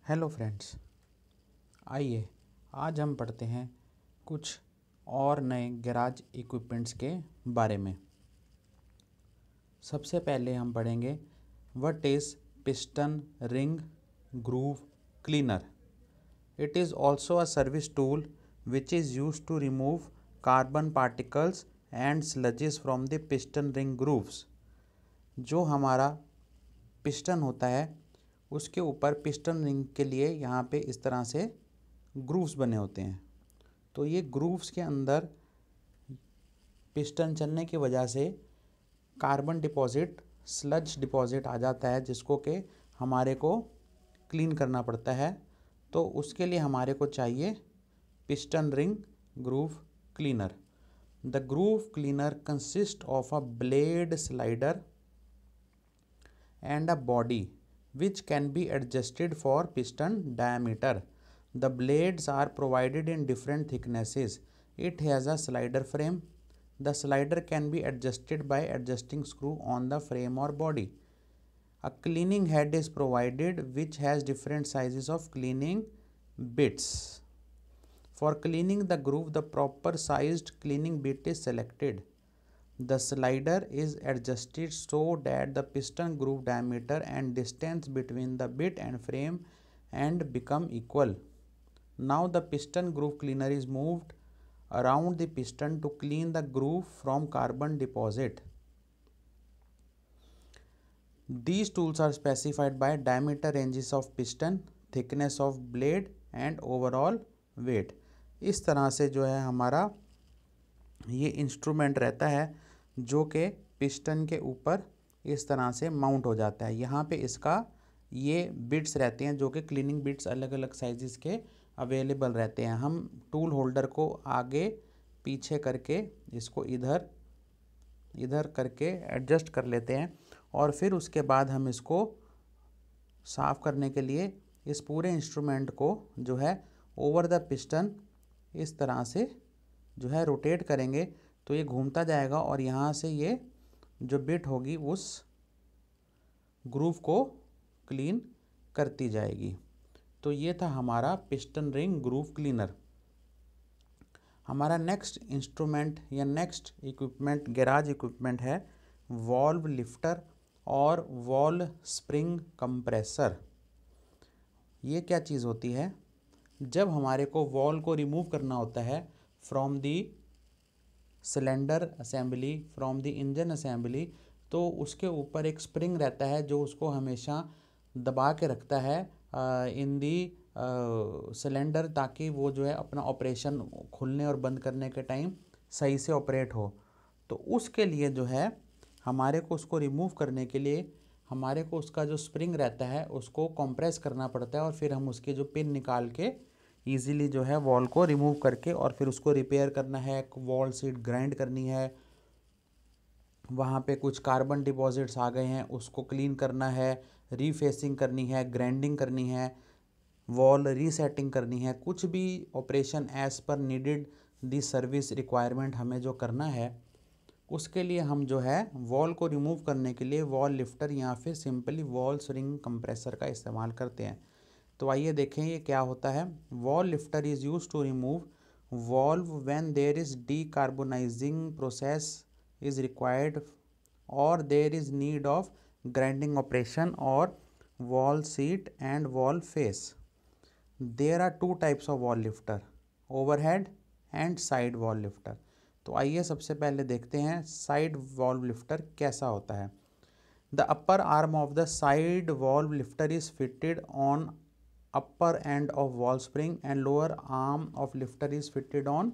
Hello friends, आइए आज हम पढ़ते हैं कुछ और नए गैराज इक्विपमेंट्स के बारे में। सबसे पहले हम पढ़ेंगे what is piston ring groove cleaner. It is also a service tool which is used to remove carbon particles and sludges from the piston ring grooves. जो हमारा पिस्टन होता है उसके ऊपर पिस्टन रिंग के लिए यहाँ पे इस तरह से ग्रूव्स बने होते हैं। तो ये ग्रूव्स के अंदर पिस्टन चलने की वजह से कार्बन डिपॉजिट, स्लज डिपॉजिट आ जाता है, जिसको कि हमारे को क्लीन करना पड़ता है। तो उसके लिए हमारे को चाहिए piston ring groove cleaner. The groove cleaner consist of a blade slider and a body which can be adjusted for piston diameter. The blades are provided in different thicknesses. It has a slider frame. The slider can be adjusted by adjusting screw on the frame or body. A cleaning head is provided which has different sizes of cleaning bits. For cleaning the groove, the proper sized cleaning bit is selected. The slider is adjusted so that the piston groove diameter and distance between the bit and frame and become equal. Now the piston groove cleaner is moved around the piston to clean the groove from carbon deposit. These tools are specified by diameter ranges of piston, thickness of blade and overall weight. इस तरह से जो है हमारा ये instrument रहता है जो कि पिस्टन के ऊपर इस तरह से माउंट हो जाता है। यहाँ पे इसका ये बिट्स रहते हैं जो कि क्लीनिंग बिट्स अलग अलग साइज़ के अवेलेबल रहते हैं। हम टूल होल्डर को आगे पीछे करके इसको इधर इधर करके एडजस्ट कर लेते हैं और फिर उसके बाद हम इसको साफ़ करने के लिए इस पूरे इंस्ट्रूमेंट को जो है ओवर द पिस्टन इस तरह से जो है रोटेट करेंगे तो ये घूमता जाएगा और यहाँ से ये जो बिट होगी उस ग्रूव को क्लीन करती जाएगी। तो ये था हमारा पिस्टन रिंग ग्रूव क्लीनर। हमारा नेक्स्ट इंस्ट्रूमेंट या नेक्स्ट इक्विपमेंट गैराज इक्विपमेंट है वॉल्व लिफ्टर और वॉल स्प्रिंग कंप्रेसर। ये क्या चीज़ होती है? जब हमारे को वॉल को रिमूव करना होता है from the cylinder assembly, from the engine assembly, तो उसके ऊपर एक स्प्रिंग रहता है जो उसको हमेशा दबा के रखता है इन दी सिलेंडर, ताकि वो जो है अपना ऑपरेशन खुलने और बंद करने के टाइम सही से ऑपरेट हो। तो उसके लिए जो है हमारे को उसको रिमूव करने के लिए हमारे को उसका जो स्प्रिंग रहता है उसको कंप्रेस करना पड़ता है और फिर हम उसके जो पिन निकाल के ईज़िली जो है वॉल को रिमूव करके और फिर उसको रिपेयर करना है, वॉल सीट ग्राइंड करनी है, वहाँ पे कुछ कार्बन डिपॉजिट्स आ गए हैं उसको क्लीन करना है, रीफेसिंग करनी है, ग्राइंडिंग करनी है, वॉल रीसेटिंग करनी है, कुछ भी ऑपरेशन एज़ पर नीडेड दी सर्विस रिक्वायरमेंट हमें जो करना है उसके लिए हम जो है वॉल को रिमूव करने के लिए वॉल लिफ्टर या फिर सिंपली वॉल स्प्रिंग कंप्रेसर का इस्तेमाल करते हैं। तो आइए देखें ये क्या होता है। Valve lifter is use to remove valve when there is decarbonizing process is required और there is need of grinding operation और valve seat and valve face. There are two types of valve lifter, overhead and side valve lifter. तो आइए सबसे पहले देखते हैं side valve lifter कैसा होता है। The upper arm of the side valve lifter is fitted on upper end of wall spring and lower arm of lifter is fitted on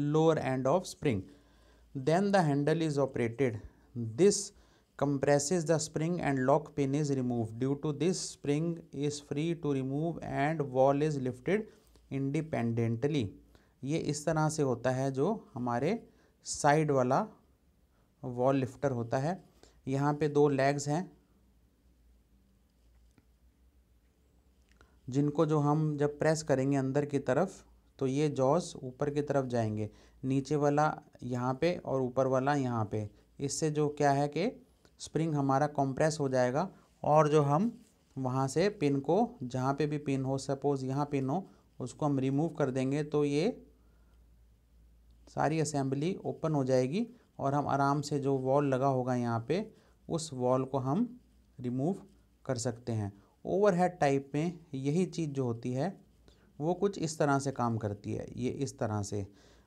lower end of spring. Then the handle is operated. This compresses the spring and lock pin is removed. Due to this, spring is free to remove and wall is lifted independently. ये इस तरह से होता है जो हमारे side वाला wall lifter होता है। यहाँ पे दो लेग्स हैं जिनको जो हम जब प्रेस करेंगे अंदर की तरफ तो ये जॉस ऊपर की तरफ जाएंगे, नीचे वाला यहाँ पे और ऊपर वाला यहाँ पे। इससे जो क्या है कि स्प्रिंग हमारा कंप्रेस हो जाएगा और जो हम वहाँ से पिन को, जहाँ पे भी पिन हो, सपोज़ यहाँ पिन हो, उसको हम रिमूव कर देंगे तो ये सारी असेंबली ओपन हो जाएगी और हम आराम से जो वॉल लगा होगा यहाँ पे, उस वॉल को हम रिमूव कर सकते हैं। ओवरहेड टाइप में यही चीज़ जो होती है वो कुछ इस तरह से काम करती है। ये इस तरह से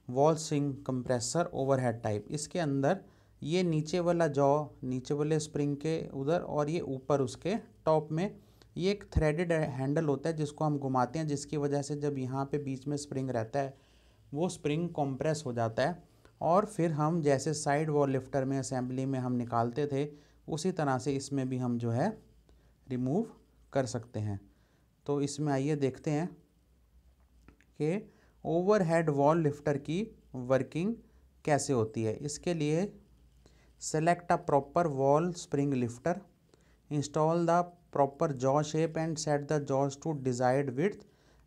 wall spring compressor overhead type, इसके अंदर ये नीचे वाला जॉ, नीचे वाले स्प्रिंग के उधर, और ये ऊपर उसके टॉप में ये एक थ्रेडेड हैंडल होता है जिसको हम घुमाते हैं, जिसकी वजह से जब यहाँ पे बीच में स्प्रिंग रहता है वो स्प्रिंग कंप्रेस हो जाता है और फिर हम जैसे साइड वॉल लिफ्टर में असेंबली में हम निकालते थे उसी तरह से इसमें भी हम जो है रिमूव कर सकते हैं। तो इसमें आइए देखते हैं कि ओवरहेड वॉल लिफ्टर की वर्किंग कैसे होती है। इसके लिए select a proper valve spring lifter, install the proper jaw shape and set the jaws to desired width,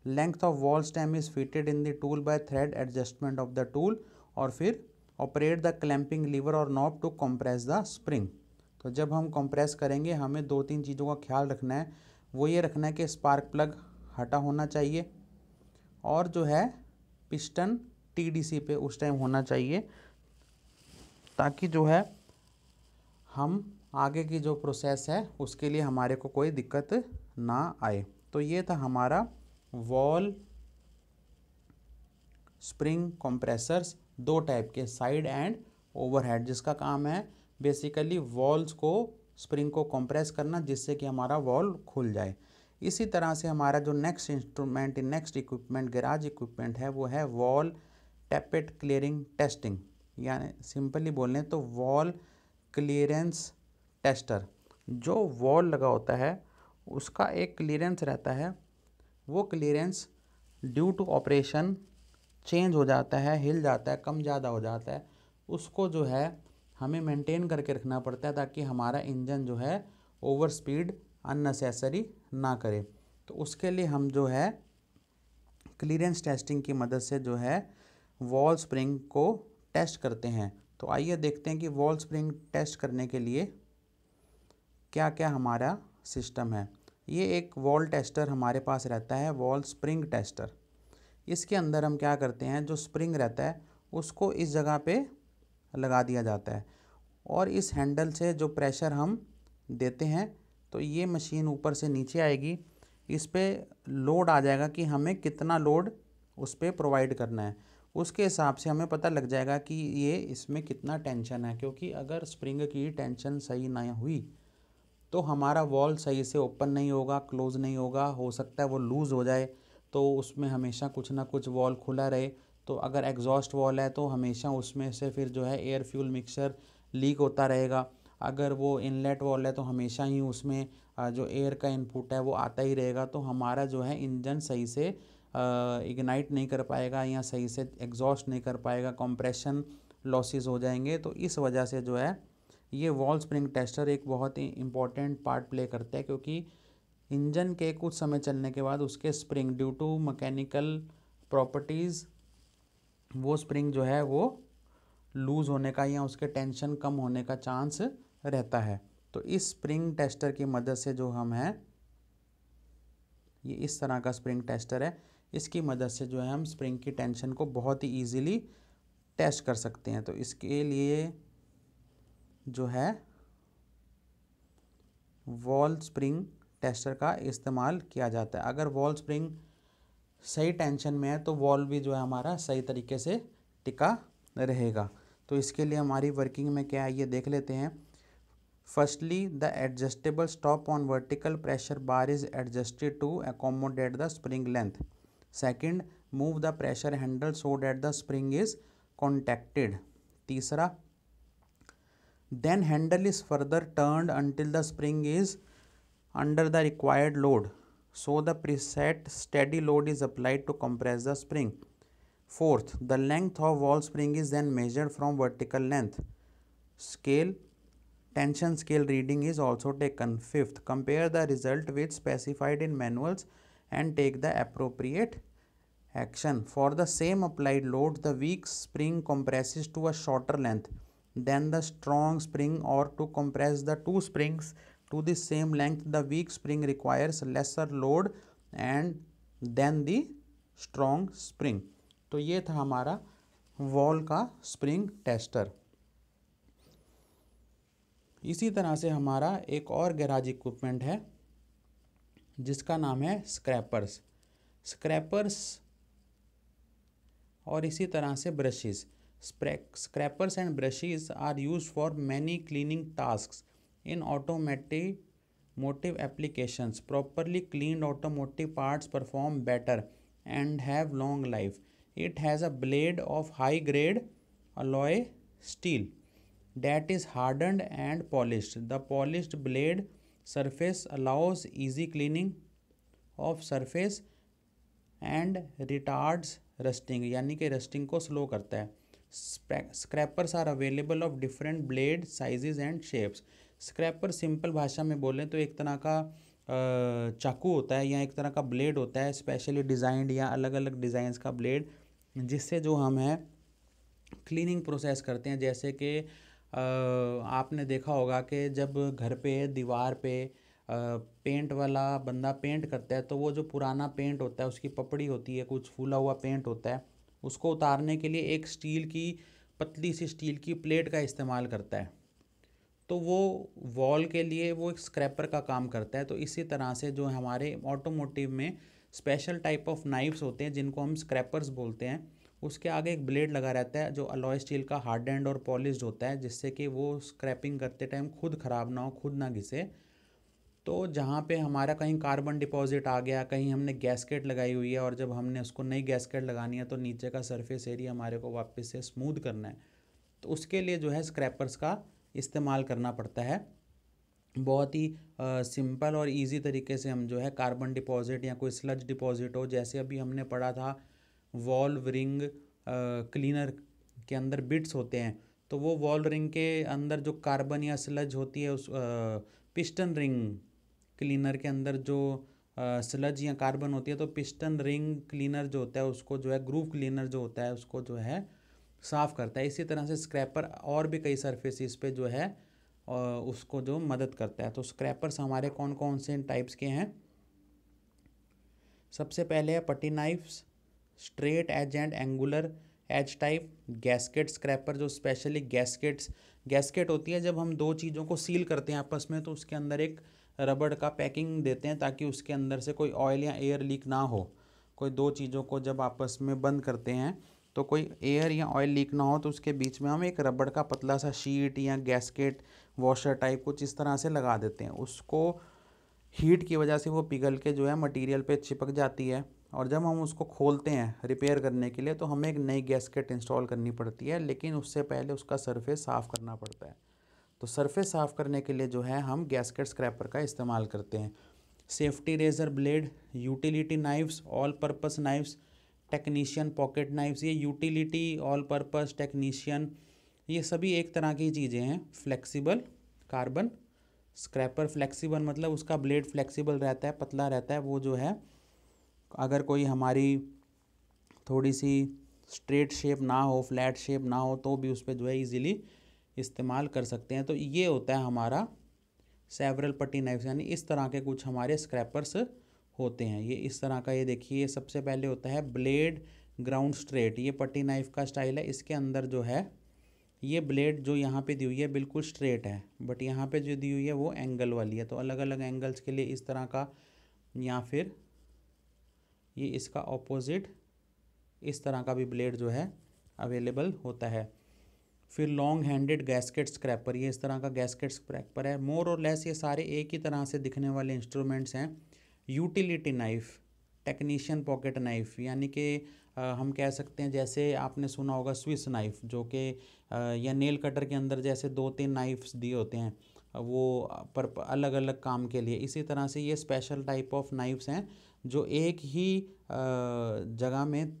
length of valve stem is fitted in the tool by thread adjustment of the tool, और फिर operate the clamping lever और knob to compress the spring. तो जब हम compress करेंगे हमें 2-3 चीज़ों का ख्याल रखना है। वो ये रखना है कि स्पार्क प्लग हटा होना चाहिए और जो है पिस्टन TDC पे उस टाइम होना चाहिए, ताकि जो है हम आगे की जो प्रोसेस है उसके लिए हमारे को कोई दिक्कत ना आए। तो ये था हमारा वॉल स्प्रिंग कंप्रेसर्स, 2 टाइप के, साइड एंड ओवरहेड, जिसका काम है बेसिकली वॉल्स को, स्प्रिंग को कंप्रेस करना जिससे कि हमारा वॉल खुल जाए। इसी तरह से हमारा जो next instrument, next equipment, garage equipment है वो है वॉल टैपेट क्लियरिंग टेस्टिंग, यानी सिंपली बोलें तो वॉल क्लियरेंस टेस्टर। जो वॉल लगा होता है उसका एक क्लियरेंस रहता है, वो clearance due to operation change हो जाता है, हिल जाता है, कम ज़्यादा हो जाता है, उसको जो है हमें मेंटेन करके रखना पड़ता है ताकि हमारा इंजन जो है ओवर स्पीड अननेसेसरी ना करे। तो उसके लिए हम जो है क्लियरेंस टेस्टिंग की मदद से जो है वॉल स्प्रिंग को टेस्ट करते हैं। तो आइए देखते हैं कि वॉल स्प्रिंग टेस्ट करने के लिए क्या क्या हमारा सिस्टम है। ये एक वॉल टेस्टर हमारे पास रहता है, वॉल स्प्रिंग टेस्टर। इसके अंदर हम क्या करते हैं, जो स्प्रिंग रहता है उसको इस जगह पे लगा दिया जाता है और इस हैंडल से जो प्रेशर हम देते हैं तो ये मशीन ऊपर से नीचे आएगी, इस पे लोड आ जाएगा कि हमें कितना लोड उस पर प्रोवाइड करना है। उसके हिसाब से हमें पता लग जाएगा कि ये इसमें कितना टेंशन है, क्योंकि अगर स्प्रिंग की टेंशन सही ना हुई तो हमारा वॉल सही से ओपन नहीं होगा, क्लोज़ नहीं होगा, हो सकता है वो लूज़ हो जाए, तो उसमें हमेशा कुछ ना कुछ वॉल खुला रहे। तो अगर एग्जॉस्ट वॉल है तो हमेशा उसमें से फिर जो है एयर फ्यूल मिक्सचर लीक होता रहेगा। अगर वो इनलेट वॉल है तो हमेशा ही उसमें जो एयर का इनपुट है वो आता ही रहेगा, तो हमारा जो है इंजन सही से इग्नाइट नहीं कर पाएगा या सही से एग्जॉस्ट नहीं कर पाएगा, कंप्रेशन लॉसेस हो जाएंगे। तो इस वजह से जो है ये वॉल स्प्रिंग टेस्टर एक बहुत ही इम्पॉर्टेंट पार्ट प्ले करता है, क्योंकि इंजन के कुछ समय चलने के बाद उसके spring due to mechanical properties वो स्प्रिंग जो है वो लूज़ होने का या उसके टेंशन कम होने का चांस रहता है। तो इस स्प्रिंग टेस्टर की मदद से जो हम हैं, ये इस तरह का स्प्रिंग टेस्टर है, इसकी मदद से जो है हम स्प्रिंग की टेंशन को बहुत ही ईजीली टेस्ट कर सकते हैं। तो इसके लिए जो है वॉल स्प्रिंग टेस्टर का इस्तेमाल किया जाता है। अगर वॉल स्प्रिंग सही टेंशन में है तो वॉल भी जो है हमारा सही तरीके से टिका रहेगा। तो इसके लिए हमारी वर्किंग में क्या है ये देख लेते हैं। Firstly the adjustable stop on vertical pressure bar is adjusted to accommodate the spring length. Second, move the pressure handle so that the spring is contacted. तीसरा, then handle is further turned until the spring is under the required load, so the preset steady load is applied to compress the spring. Fourth, the length of wall spring is then measured from vertical length scale. Tension scale reading is also taken. Fifth, compare the result with specified in manuals and take the appropriate action. For the same applied load, the weak spring compresses to a shorter length than the strong spring, or to compress the two springs to the same length the weak spring requires lesser load and then the strong spring. तो ये था हमारा wall का spring tester. इसी तरह से हमारा एक और गैराज इक्विपमेंट है जिसका नाम है स्क्रैपर्स। स्क्रैपर्स और इसी तरह से brushes. Scrapers and brushes are used for many cleaning tasks in automotive applications. Properly cleaned automotive parts perform better and have long life. It has a blade of high grade alloy steel that is hardened and polished. The polished blade surface allows easy cleaning of surface and retards rusting, यानी कि rusting को slow करता है। Scrapers are available of different blade sizes and shapes. Scraper simple भाषा में बोलें तो एक तरह का चाकू होता है या एक तरह का ब्लेड होता है, स्पेशली डिज़ाइंड या अलग अलग डिज़ाइंस का ब्लेड, जिससे जो हम है क्लीनिंग प्रोसेस करते हैं। जैसे कि आपने देखा होगा कि जब घर पे दीवार पे पेंट वाला बंदा पेंट करता है तो वो जो पुराना पेंट होता है उसकी पपड़ी होती है, कुछ फूला हुआ पेंट होता है, उसको उतारने के लिए एक स्टील की पतली सी स्टील की प्लेट का इस्तेमाल करता है। तो वो वॉल के लिए वो एक स्क्रैपर का काम करता है। तो इसी तरह से जो हमारे ऑटोमोटिव में स्पेशल टाइप ऑफ नाइफ्स होते हैं जिनको हम स्क्रैपर्स बोलते हैं, उसके आगे एक ब्लेड लगा रहता है जो अलॉय स्टील का हार्डेंड और पॉलिश्ड होता है, जिससे कि वो स्क्रैपिंग करते टाइम खुद ख़राब ना हो, खुद ना घिसे। तो जहाँ पे हमारा कहीं कार्बन डिपॉजिट आ गया, कहीं हमने गैस्केट लगाई हुई है और जब हमने उसको नई गैस्केट लगानी है तो नीचे का सरफेस एरिया हमारे को वापस से स्मूथ करना है, तो उसके लिए जो है स्क्रैपर्स का इस्तेमाल करना पड़ता है। बहुत ही सिंपल और इजी तरीके से हम जो है कार्बन डिपॉजिट या कोई स्लज डिपॉजिट हो, जैसे अभी हमने पढ़ा था वॉल्व रिंग क्लीनर के अंदर बिट्स होते हैं, तो वो वॉल्व रिंग के अंदर जो कार्बन या स्लज होती है उस पिस्टन रिंग क्लीनर के अंदर जो स्लज या कार्बन होती है, तो पिस्टन रिंग क्लीनर जो होता है उसको जो है ग्रूव क्लीनर जो होता है उसको जो है साफ़ करता है। इसी तरह से स्क्रैपर और भी कई सरफेसिस पे जो है उसको जो मदद करता है। तो स्क्रैपर्स हमारे कौन कौन से टाइप्स के हैं? सबसे पहले है putty knives, straight edge and angular edge type, gasket scraper जो स्पेशली गैस्केट होती है जब हम दो चीज़ों को सील करते हैं आपस में, तो उसके अंदर एक रबड़ का पैकिंग देते हैं ताकि उसके अंदर से कोई ऑयल या एयर लीक ना हो। कोई दो चीज़ों को जब आपस में बंद करते हैं तो कोई एयर या ऑयल लीक ना हो, तो उसके बीच में हम एक रबड़ का पतला सा शीट या गैस्केट वॉशर टाइप कुछ इस तरह से लगा देते हैं। उसको हीट की वजह से वो पिघल के जो है मटेरियल पे चिपक जाती है, और जब हम उसको खोलते हैं रिपेयर करने के लिए तो हमें एक नई गैस्केट इंस्टॉल करनी पड़ती है, लेकिन उससे पहले उसका सरफेस साफ़ करना पड़ता है। तो सरफेस साफ़ करने के लिए जो है हम गैस्केट स्क्रैपर का इस्तेमाल करते हैं। Safety razor blade, utility knives, all purpose knives, technician pocket knives, ये यूटिलिटी, ऑल पर्पस, टेक्नीशियन, ये सभी एक तरह की चीज़ें हैं। फ्लेक्सिबल कार्बन स्क्रैपर, फ्लेक्सिबल मतलब उसका ब्लेड फ्लेक्सिबल रहता है, पतला रहता है। वो जो है अगर कोई हमारी थोड़ी सी स्ट्रेट शेप ना हो, फ्लैट शेप ना हो, तो भी उस पर जो है इजीली इस्तेमाल कर सकते हैं। तो ये होता है हमारा सेवरल पट्टी नाइफ्स, यानी इस तरह के कुछ हमारे स्क्रैपर्स होते हैं। ये इस तरह का, ये देखिए सबसे पहले होता है ब्लेड ग्राउंड स्ट्रेट, ये पट्टी नाइफ का स्टाइल है। इसके अंदर जो है ये ब्लेड जो यहाँ पे दी हुई है बिल्कुल स्ट्रेट है, बट यहाँ पे जो दी हुई है वो एंगल वाली है। तो अलग अलग एंगल्स के लिए इस तरह का, या फिर ये इसका ऑपोजिट इस तरह का भी ब्लेड जो है अवेलेबल होता है। फिर लॉन्ग हैंडेड गैस्केट स्क्रैपर, ये इस तरह का गैस्केट स्क्रैपर है। मोर और लेस ये सारे एक ही तरह से दिखने वाले इंस्ट्रूमेंट्स हैं। Utility knife, technician pocket knife, यानी कि हम कह सकते हैं जैसे आपने सुना होगा स्विस नाइफ, जो कि या नेल कटर के अंदर जैसे दो तीन नाइफ्स दिए होते हैं वो पर अलग अलग काम के लिए। इसी तरह से ये स्पेशल टाइप ऑफ नाइफ्स हैं जो एक ही जगह में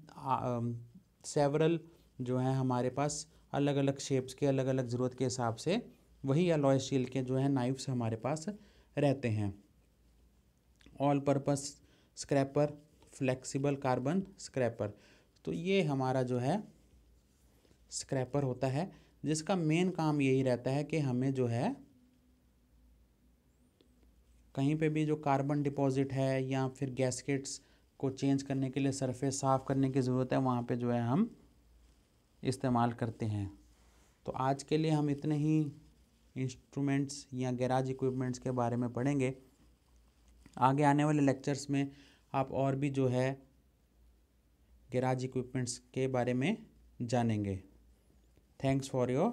सेवरल जो है हमारे पास अलग अलग शेप्स के, अलग अलग ज़रूरत के हिसाब से वही अलॉय स्टील के जो है नाइफ्स हमारे पास रहते हैं। All purpose scraper, flexible carbon scraper, तो ये हमारा जो है स्क्रैपर होता है, जिसका मेन काम यही रहता है कि हमें जो है कहीं पे भी जो कार्बन डिपॉजिट है या फिर गैस्केट्स को चेंज करने के लिए सरफेस साफ़ करने की ज़रूरत है, वहाँ पे जो है हम इस्तेमाल करते हैं। तो आज के लिए हम इतने ही इंस्ट्रूमेंट्स या गैराज इक्विपमेंट्स के बारे में पढ़ेंगे। आगे आने वाले लेक्चर्स में आप और भी जो है गैराज इक्विपमेंट्स के बारे में जानेंगे। Thanks for your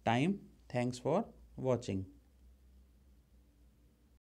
time, thanks for watching.